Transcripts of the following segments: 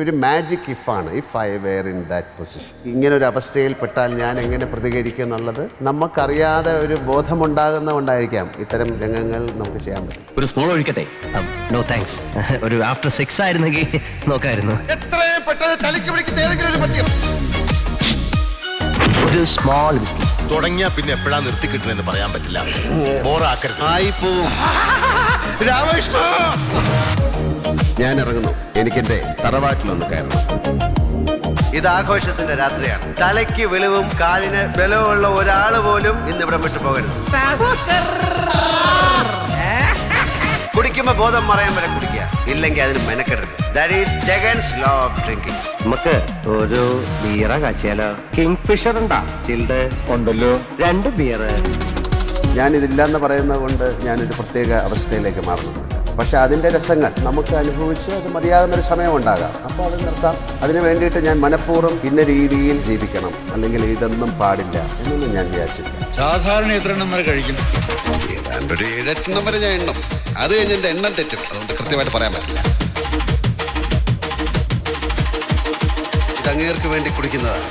ഒരു മാജിക് ഇഫാണ് if I were in that position. ഇങ്ങനെ ഒരു അവസ്ഥയിൽപ്പെട്ടാൽ ഞാൻ എങ്ങനെ പ്രതികരിക്കും എന്നുള്ളത് നമുക്കറിയാതെ ഒരു ബോധമുണ്ടാകുന്നതുകൊണ്ടായിരിക്കാം ഇത്തരം രംഗങ്ങൾ നമുക്ക് ചെയ്യാൻ പറ്റും. ഒരു സ്മോൾ ഒഴിക്കട്ടെ? No thanks. ഒരു ആഫ്റ്റർ 6 ആയിരുന്നെങ്കിൽ നോക്കായിരുന്നു. എത്രയും പെട്ടെന്ന് തലയ്ക്ക് പിടിക്കുന്ന ഏതെങ്കിലും ഒരു മദ്യം. ഒരു സ്മോൾ വിസ്കി. തുടങ്ങിയാ പിന്നെ എപ്പോഴാ നിർത്തി കിട്ടുന്നെന്ന് പറയാൻ പറ്റില്ല. രാമകൃഷ്ണ, ഞാൻ ഇറങ്ങുന്നു. എനിക്കെന്റെ തറവാട്ടിലൊന്ന് കയറണം. ഇത് ആഘോഷത്തിന്റെ രാത്രിയാണ്. തലയ്ക്ക് വെളിവും കാലിന് ബലവുമുള്ള ഒരാൾ പോലും ഇന്നിവിടെ വിട്ടു പോകരുത്. കുടിക്കുമ്പോ ബോധം മറയാൻ വരെ കുടിക്കുക, ഇല്ലെങ്കിൽ അതിന് മെനക്കെടരുത്. ദാറ്റ് ഈസ് ജഗൻസ് ലോ ഓഫ് ഡ്രിങ്കിങ്. നമുക്ക് ഒരു ബിയറ കാച്ചിയാലോ? കിങ് ഫിഷർ ഉണ്ടാ? ചിൽഡ് ഉണ്ടല്ലോ. 2 ബിയർ. ഞാനിതില്ലെന്ന് പറയുന്നത് കൊണ്ട് ഞാനൊരു പ്രത്യേക അവസ്ഥയിലേക്ക് മാറുന്നുണ്ട്. പക്ഷെ അതിൻ്റെ രസങ്ങൾ നമുക്ക് അനുഭവിച്ച് അത് മതിയാകുന്നൊരു സമയമുണ്ടാകാം. അപ്പോൾ അത് നിർത്താം. അതിന് വേണ്ടിയിട്ട് ഞാൻ മനഃപൂർവ്വം ഇന്ന രീതിയിൽ ജീവിക്കണം, അല്ലെങ്കിൽ ഇതൊന്നും പാടില്ല എന്നൊന്നും ഞാൻ വിചാരിച്ചില്ല. സാധാരണ എത്ര എണ്ണം വരെ കഴിക്കും? ഏതാണ്ട് ഒരു 7-8 എണ്ണം വരെ ഞാൻ എണ്ണം. അത് കഴിഞ്ഞ് എൻ്റെ എണ്ണം തെറ്റും. അതുകൊണ്ട് കൃത്യമായിട്ട് പറയാൻ പറ്റില്ല. ഇത് അങ്ങേർക്ക് വേണ്ടി കുടിക്കുന്നതാണ്.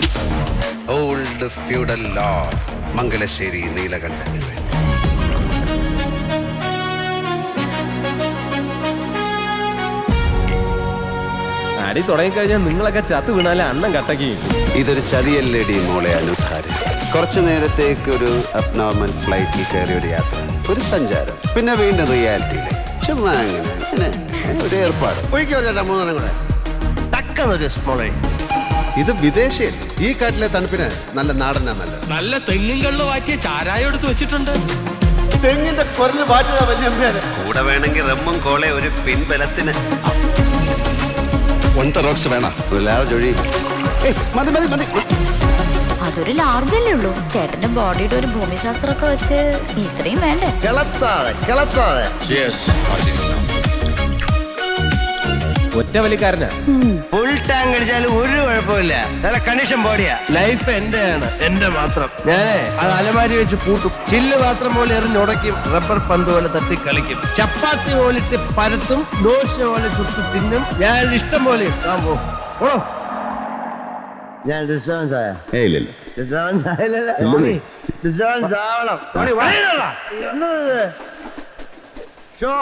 ഓൾഡ് ഫ്യൂഡൽ ലോ, മംഗലശ്ശേരി നീലകണ്ഠന് വേണ്ടി. അടി തുടങ്ങിക്കഴിഞ്ഞാൽ നിങ്ങളൊക്കെ ചത്ത് വീണാലേ അണ്ണം കട്ടക്കി. ഇതൊരു ചതിയല്ലേടി മോളെ അനുധാര. കുറച്ചു നേരത്തേക്ക് ഒരു അബ്നോർമൽ ഫ്ലൈറ്റിൽ കയറിയ ഒരു യാത്ര, ഒരു സഞ്ചാരം, പിന്നെ വീണ്ടും റിയാലിറ്റിയിലെ ചുമ്മാ അങ്ങനെ ഒരു ഏർപ്പാട്. ഒഴിക്കോ ചേട്ടാ 3 കൂടെ. ടക്കെന്നൊരു സ്മോൾ ഒഴി. ഇത് വിദേശീയൻ. ഈ കാട്ടിലെ തണുപ്പിന് നല്ല നാടനാ നല്ലത്. നല്ല തെങ്ങും കള്ളു വാറ്റിയ ചാരായം എടുത്ത് വെച്ചിട്ടുണ്ട്. തെങ്ങിന്റെ കുരല് മാറ്റുക വലിയ കൂടെ വേണമെങ്കിൽ റമ്മും കോളെ ഒരു പിൻബലത്തിന്. വേണം ഒരു ലാർജ് ഒഴി. മതി മതി മതി. അതൊരു ലാർജ് അല്ലേ ഉള്ളൂ. ചേട്ടന്റെ ബോഡിയുടെ ഒരു ഭൂമിശാസ്ത്രമൊക്കെ വെച്ച് ഇത്രയും വേണ്ടേ? കിളത്താതെ. ഒറ്റ വലിക്കാരനാ. ഫുൾ ടാങ്ക് അടിച്ചാലും ഒരു കുഴപ്പമില്ല. നല്ല കണ്ടീഷൻ ബോഡിയാ. ലൈഫ് എന്റെയാണ്, എന്റെ മാത്രം. ഞാനേ അത് അലമാരി വെച്ച് പൂട്ടും. ചില്ല് പാത്രം പോലെ എറിഞ്ഞുടയ്ക്കും. റബ്ബർ പന്ത് പോലെ തട്ടി കളിക്കും. ചപ്പാത്തി പോലിട്ട് പരത്തും. ദോശ പോലെ ചുട്ട് തിന്നും. ഞാൻ ഇഷ്ടം പോലെ ഓ ഞാൻ ഡിസ്റ്റർബൻസ് ആയ? ഡിസ്റ്റർബൻസ് ആയില്ലല്ലോ. ഡിസ്റ്റർബൻസ് ആവണം. ഷോ